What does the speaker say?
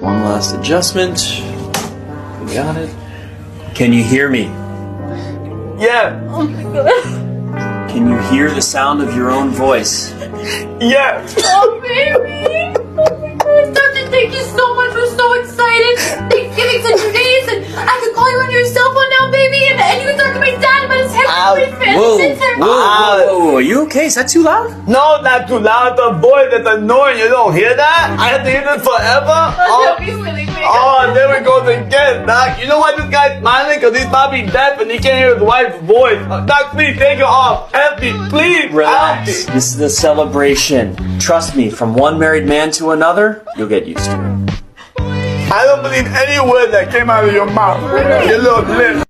One last adjustment. We got it. Can you hear me? Yeah. Oh my god. Can you hear the sound of your own voice? Yeah. Oh baby. Oh my god. Doctor, thank you so much. We're so excited. Thanksgiving's in 2 days and I can call you on your cell phone now, baby. And you can talk to my dad about his hip replacement. Whoa. Are you okay? Is that too loud? No, not too loud. The voice that's annoying. You don't hear that? I have to hear this forever? Don't be silly, baby. Oh, there we go again, Doc. You know why this guy's smiling? Because he's probably deaf and he can't hear his wife's voice. Doc, please take it off. Help me, please. Relax. Help me. This is a celebration. Trust me, from one married man to another, you'll get used to it. I don't believe any word that came out of your mouth. Your little lips.